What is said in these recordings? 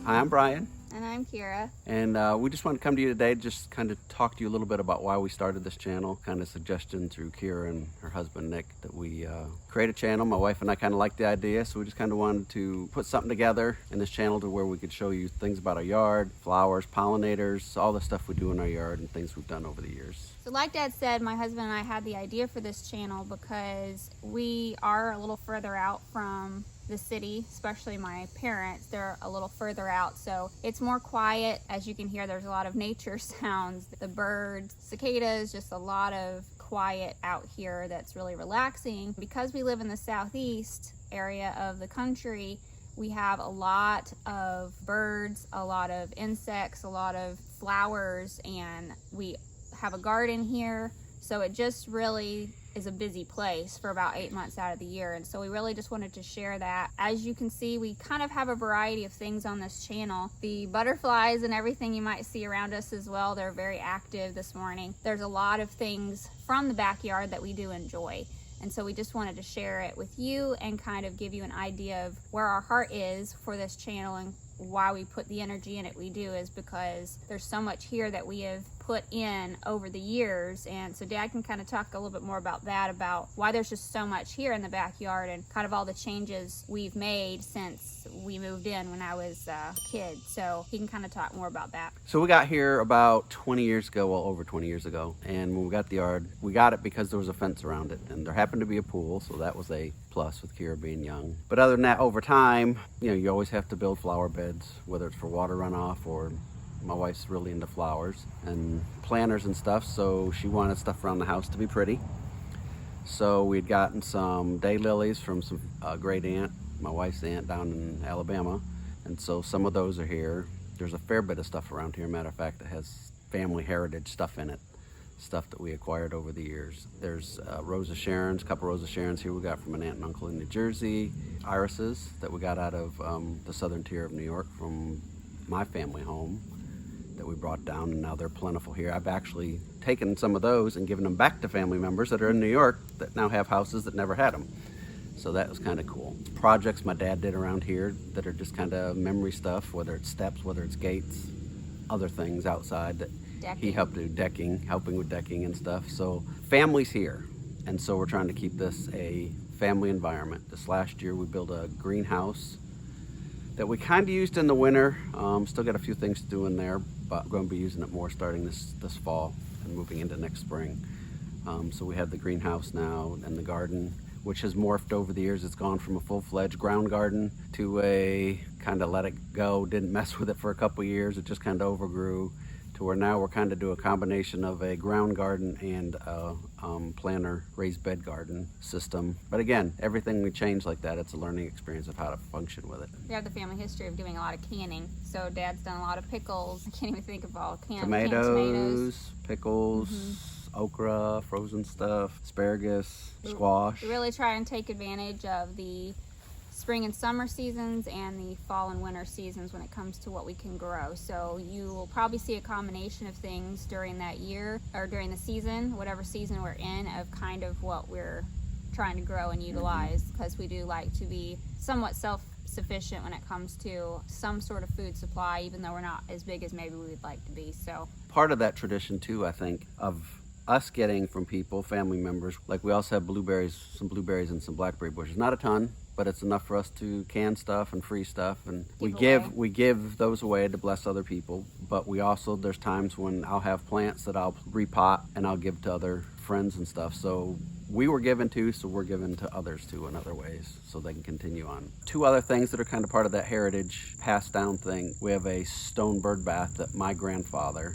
Hi, I'm Brian, And I'm Kira. and we just want to come to you today to just kind of talk to you a little bit about why we started this channel. Kind of suggestion through Kira and her husband Nick that we create a channel. My wife and I kind of liked the idea, so we just kind of wanted to put something together in this channel to where we could show you things about our yard, flowers, pollinators, all the stuff we do in our yard and things we've done over the years. So like Dad said, my husband and I had the idea for this channel because we are a little further out from the city, especially my parents. They're a little further out, so it's more quiet. As you can hear, there's a lot of nature sounds, the birds, cicadas, just a lot of quiet out here that's really relaxing. Because we live in the southeast area of the country, we have a lot of birds, a lot of insects, a lot of flowers, and we have a garden here, so it just really is a busy place for about 8 months out of the year. And so we really just wanted to share that. As you can see, we kind of have a variety of things on this channel. The butterflies and everything you might see around us as well, they're very active this morning. There's a lot of things from the backyard that we do enjoy. And so we just wanted to share it with you and kind of give you an idea of where our heart is for this channel, and why we put the energy in it we do is because there's so much here that we have put in over the years. And so Dad can kind of talk a little bit more about that, about why there's just so much here in the backyard and kind of all the changes we've made since we moved in when I was a kid. So he can kind of talk more about that. So we got here about 20 years ago, well over 20 years ago, and when we got the yard, we got it because there was a fence around it, and there happened to be a pool, so that was a plus with Kira being young. But other than that, over time, you always have to build flower beds, whether it's for water runoff or my wife's really into flowers and planters and stuff, so she wanted stuff around the house to be pretty. So we'd gotten some daylilies from some great aunt, my wife's aunt down in Alabama, and so some of those are here. There's a fair bit of stuff around here, matter of fact, that has family heritage stuff in it, stuff that we acquired over the years. There's Rose of Sharon's, a couple Rose of Sharon's here we got from an aunt and uncle in New Jersey, irises that we got out of the southern tier of New York from my family home that we brought down, and now they're plentiful here. I've actually taken some of those and given them back to family members that are in New York that now have houses that never had them. So that was kind of cool. Projects my dad did around here that are just kind of memory stuff, whether it's steps, whether it's gates, other things outside that he helped do, helping with decking and stuff. So family's here, and so we're trying to keep this a family environment. This last year we built a greenhouse that we kind of used in the winter. Still got a few things to do in there, but we're going to be using it more starting this fall and moving into next spring. So we have the greenhouse now and the garden, which has morphed over the years. It's gone from a full-fledged ground garden to a kind of let it go, didn't mess with it for a couple years. It just kind of overgrew to where now we're kind of doing a combination of a ground garden and a planter raised bed garden system. But again, everything we change like that, it's a learning experience of how to function with it. We have the family history of doing a lot of canning. So Dad's done a lot of pickles. I can't even think of all canned tomatoes, pickles, okra, frozen stuff, asparagus, squash. We really try and take advantage of the spring and summer seasons and the fall and winter seasons when it comes to what we can grow. So you will probably see a combination of things during that year, or during the season, whatever season we're in, of kind of what we're trying to grow and utilize, because we do like to be somewhat self-sufficient when it comes to some sort of food supply, even though we're not as big as maybe we would like to be. So part of that tradition too, I think, of us getting from people, family members, like we also have some blueberries and some blackberry bushes. Not a ton, but it's enough for us to can stuff and free stuff, and we give those away to bless other people. But we also, there's times when I'll have plants that I'll repot and I'll give to other friends and stuff. So we were given to, so we're given to others too in other ways, so they can continue on. Two other things that are kind of part of that heritage passed down thing. We have a stone bird bath that my grandfather,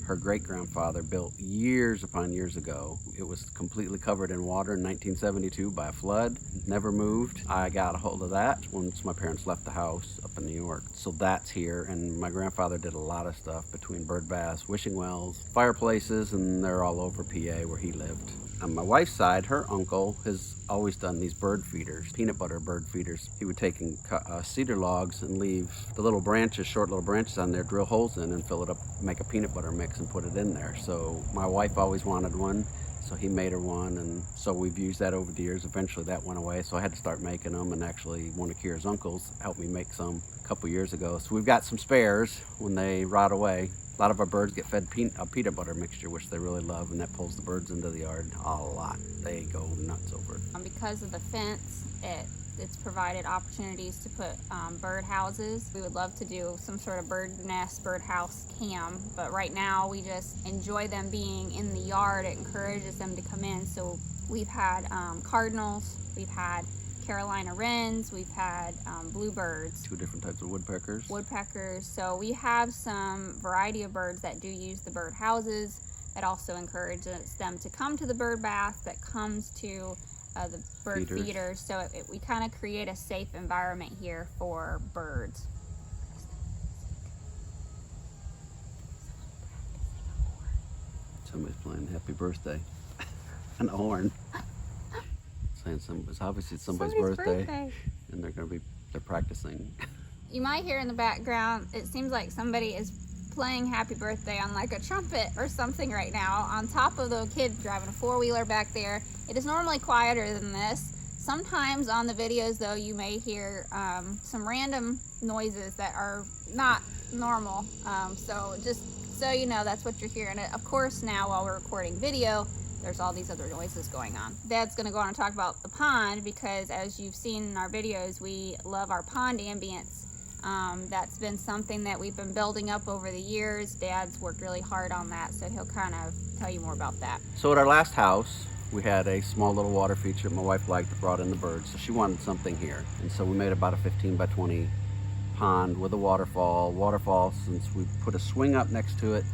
her great-grandfather, built years upon years ago. It was completely covered in water in 1972 by a flood, never moved. I got a hold of that once my parents left the house up in New York. So that's here, and my grandfather did a lot of stuff between bird baths, wishing wells, fireplaces, and they're all over PA where he lived. On my wife's side, her uncle has always done these bird feeders, peanut butter bird feeders. He would take and cut cedar logs and leave the little branches, short little branches on there, drill holes in and fill it up, make a peanut butter mix and put it in there. So my wife always wanted one. So he made her one, and so we've used that over the years. Eventually that went away, so I had to start making them, and actually one of Kira's uncles helped me make some a couple years ago. So we've got some spares when they rot away. A lot of our birds get fed a peanut butter mixture, which they really love, and that pulls the birds into the yard a lot. They go nuts over it. Because of the fence, it's provided opportunities to put bird houses. We would love to do some sort of bird nest, bird house cam, but right now we just enjoy them being in the yard. It encourages them to come in. So we've had cardinals, we've had Carolina wrens, we've had bluebirds. 2 different types of woodpeckers. So we have some variety of birds that do use the bird houses. That also encourages them to come to the bird bath, that comes to the bird feeders. So we kind of create a safe environment here for birds. Somebody's playing Happy Birthday on a horn. Saying it's obviously somebody's birthday, and they're practicing. You might hear in the background, it seems like somebody is playing Happy Birthday on like a trumpet or something right now on top of the kid driving a 4-wheeler back there. It is normally quieter than this. Sometimes on the videos though, you may hear some random noises that are not normal. So just so you know, that's what you're hearing. Of course, now while we're recording video, there's all these other noises going on. Dad's gonna go on and talk about the pond, because as you've seen in our videos, we love our pond ambience. That's been something that we've been building up over the years. Dad's worked really hard on that, so he'll kind of tell you more about that. So at our last house, we had a small little water feature my wife liked that brought in the birds, so she wanted something here. And so we made about a 15 by 20 pond with a waterfall, since we put a swing up next to it.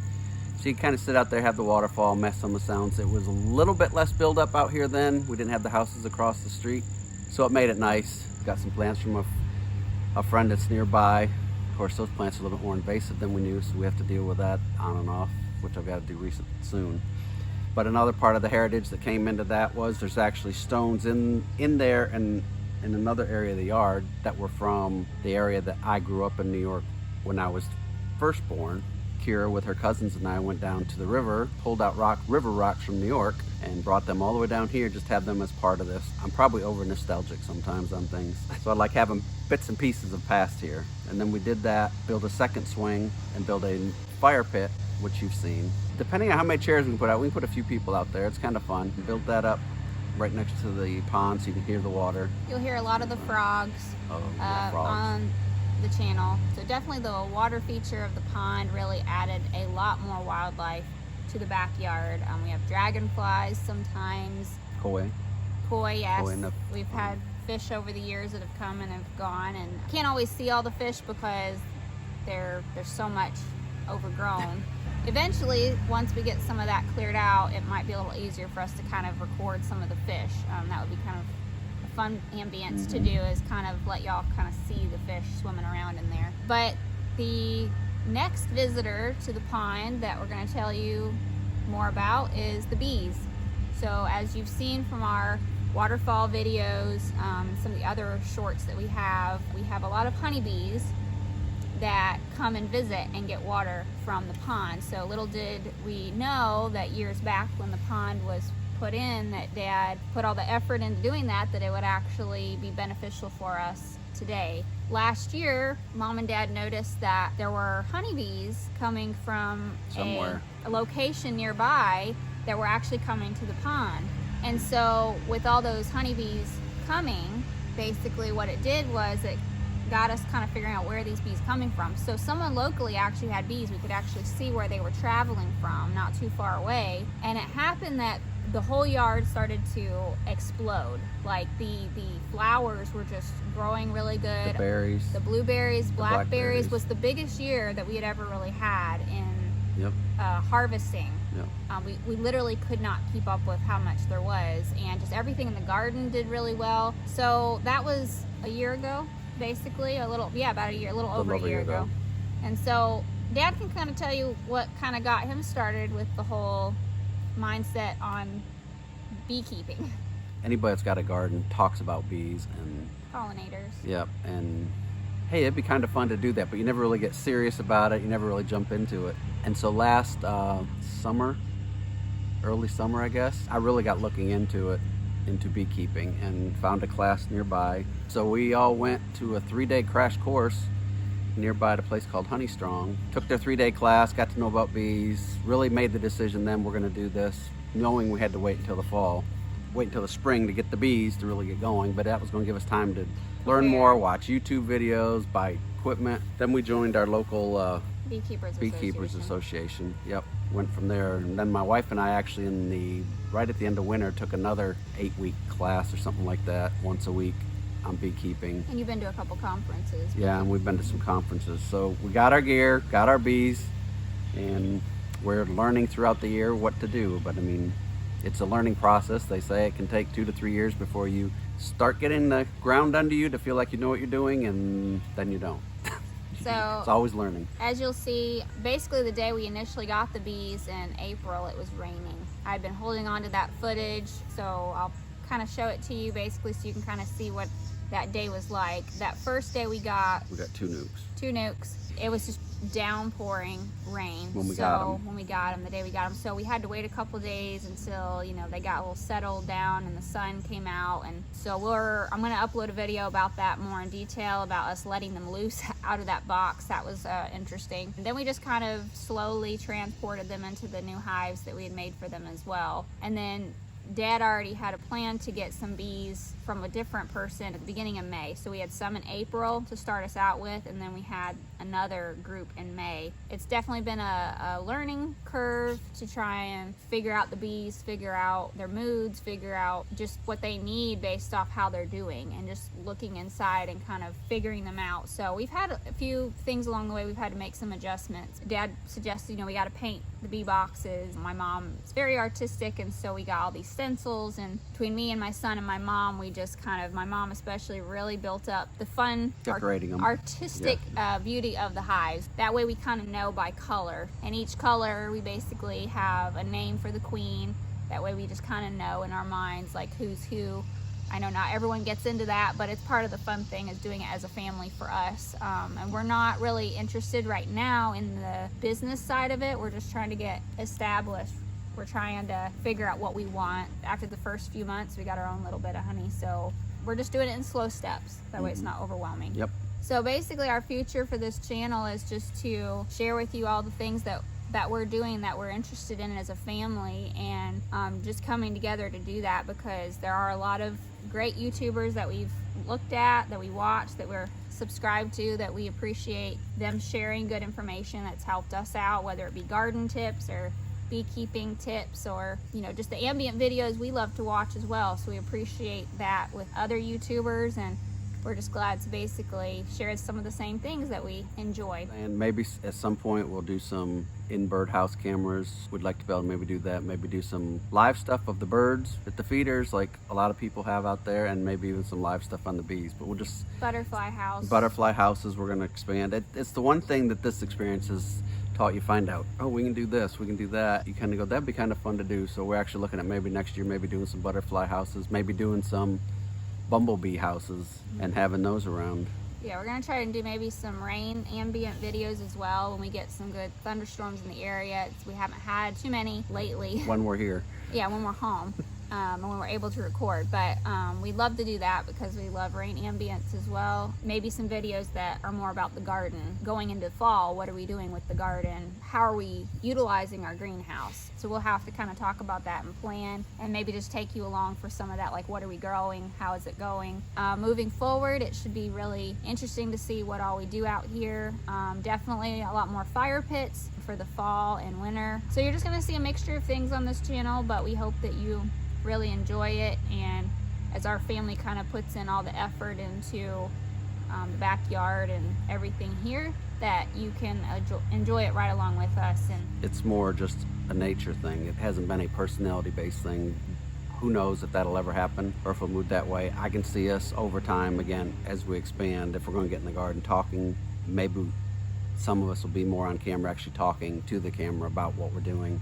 So you kind of sit out there, have the waterfall, mess on the sounds. It was a little bit less build up out here then. We didn't have the houses across the street, so it made it nice. Got some plants from a friend that's nearby. Of course, those plants are a little more invasive than we knew, so we have to deal with that on and off, which I've got to do soon. But another part of the heritage that came into that was there's actually stones in there and in another area of the yard that were from the area that I grew up in New York when I was first born. Kira with her cousins and I went down to the river, pulled out river rocks from New York, and brought them all the way down here, just have them as part of this. I'm probably over nostalgic sometimes on things, so I like having bits and pieces of past here. And then we did that, build a second swing, and build a fire pit, which you've seen. Depending on how many chairs we can put out, we can put a few people out there. It's kind of fun. Build that up right next to the pond so you can hear the water. You'll hear a lot of the frogs, frogs. On the channel. So definitely the water feature of the pond really added a lot more wildlife to the backyard. We have dragonflies sometimes. Koi, Yes. Koi We've had fish over the years that have come and have gone, and can't always see all the fish because there's so much overgrown. Eventually, once we get some of that cleared out, it might be a little easier for us to kind of record some of the fish. That would be kind of a fun ambience to do, is kind of let y'all kind of see the fish swimming around in there. But the next visitor to the pond that we're going to tell you more about is the bees. So as you've seen from our waterfall videos, some of the other shorts that we have a lot of honeybees that come and visit and get water from the pond. So little did we know that years back when the pond was put in, that Dad put all the effort into doing that it would actually be beneficial for us today. Last year, Mom and Dad noticed that there were honeybees coming from somewhere, a location nearby, that were actually coming to the pond. And so with all those honeybees coming, basically what it did was it got us kind of figuring out where these bees coming from. So someone locally actually had bees. We could actually see where they were traveling from, not too far away. And it happened that the whole yard started to explode. Like the flowers were just growing really good. The berries. The blueberries, blackberries blackberries was the biggest year that we had ever really had in harvesting. Yep. We literally could not keep up with how much there was, and just everything in the garden did really well. So that was a year ago, basically, about a year, a little over a year ago. And so Dad can kind of tell you what kind of got him started with the whole mindset on beekeeping. Anybody that's got a garden talks about bees and pollinators. Yep, and hey, it'd be kind of fun to do that, but you never really get serious about it. You never really jump into it. And so last summer, early summer, I guess, I really got looking into beekeeping, and found a class nearby. So we all went to a 3-day crash course nearby at a place called Honey Strong. Took their 3-day class, got to know about bees, really made the decision then we're gonna do this, knowing we had to wait until the fall, wait until the spring to get the bees to really get going, but that was gonna give us time to learn more, watch YouTube videos, buy equipment. Then we joined our local Beekeepers Association. Yep, went from there. And then my wife and I actually right at the end of winter took another 8-week class or something like that, once a week on beekeeping. And you've been to a couple conferences. Yeah, and we've been to some conferences. So we got our gear, got our bees, and we're learning throughout the year what to do. But I mean, it's a learning process. They say it can take 2 to 3 years before you start getting the ground under you to feel like you know what you're doing, and then you don't. So it's always learning. As you'll see, basically the day we initially got the bees in April, it was raining. I've been holding on to that footage, so I'll kind of show it to you basically so you can kind of see what that day was like. That first day we got 2 nukes. 2 nukes. It was just downpouring rain when we got them. The day we got them. So we had to wait a couple days until, you know, they got a little settled down and the sun came out. And so I'm going to upload a video about that more in detail, about us letting them loose out of that box. That was interesting. And then we just kind of slowly transported them into the new hives that we had made for them as well. And then Dad already had a plan to get some bees from a different person at the beginning of May. So we had some in April to start us out with, and then we had another group in May. It's definitely been a learning curve to try and figure out the bees, figure out their moods, figure out just what they need based off how they're doing, and just looking inside and kind of figuring them out. So we've had a few things along the way. We've had to make some adjustments. Dad suggested, you know, we got to paint the bee boxes. My mom is very artistic, and so we got all these stencils, and between me and my son and my mom, we just kind of, my mom especially, really built up the fun decorating them, artistic beauty of the hives. That way we kind of know by color, and each color we basically have a name for the queen. That way we just kind of know in our minds like who's who. I know not everyone gets into that, but it's part of the fun thing, is doing it as a family for us. And we're not really interested right now in the business side of it. We're just trying to get established. We're trying to figure out what we want. After the first few months, we got our own little bit of honey. So we're just doing it in slow steps. That way it's not overwhelming. Yep. So basically our future for this channel is just to share with you all the things that we're doing, that we're interested in as a family, and just coming together to do that, because there are a lot of great YouTubers that we've looked at, that we watch, that we're subscribed to, that we appreciate them sharing good information that's helped us out, whether it be garden tips or beekeeping tips, or, you know, just the ambient videos we love to watch as well. So we appreciate that with other YouTubers, and we're just glad to basically share some of the same things that we enjoy. And maybe at some point we'll do some in birdhouse cameras. We'd like to be able to maybe do that, maybe do some live stuff of the birds at the feeders like a lot of people have out there, and maybe even some live stuff on the bees. But we'll just butterfly houses we're going to expand. It's the one thing that this experience has taught you. Find out, oh, we can do this, we can do that. You kind of go, that'd be kind of fun to do. So we're actually looking at maybe next year, maybe doing some butterfly houses, maybe doing some bumblebee houses and having those around. Yeah, we're gonna try and do maybe some rain ambient videos as well when we get some good thunderstorms in the area. We haven't had too many lately. When we're here. Yeah, when we're home. And when we're able to record, but we'd love to do that because we love rain ambience as well. Maybe some videos that are more about the garden. Going into fall, what are we doing with the garden? How are we utilizing our greenhouse? So we'll have to kind of talk about that and plan, and maybe just take you along for some of that, like what are we growing? How is it going? Moving forward, it should be really interesting to see what all we do out here. Definitely a lot more fire pits for the fall and winter. So you're just gonna see a mixture of things on this channel, but we hope that you really enjoy it, and as our family kind of puts in all the effort into the backyard and everything here, that you can enjoy it right along with us. And it's more just a nature thing. It hasn't been a personality based thing. Who knows if that'll ever happen or if we'll move that way. I can see us over time, again, as we expand, if we're going to get in the garden talking, maybe some of us will be more on camera actually talking to the camera about what we're doing.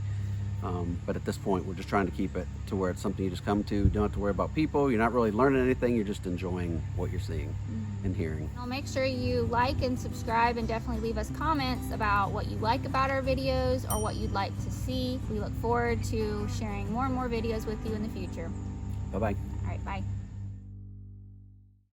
But at this point, we're just trying to keep it to where it's something you just come to. You don't have to worry about people. You're not really learning anything. You're just enjoying what you're seeing and hearing. Well, make sure you like and subscribe, and definitely leave us comments about what you like about our videos or what you'd like to see. We look forward to sharing more and more videos with you in the future. Bye-bye. All right, bye.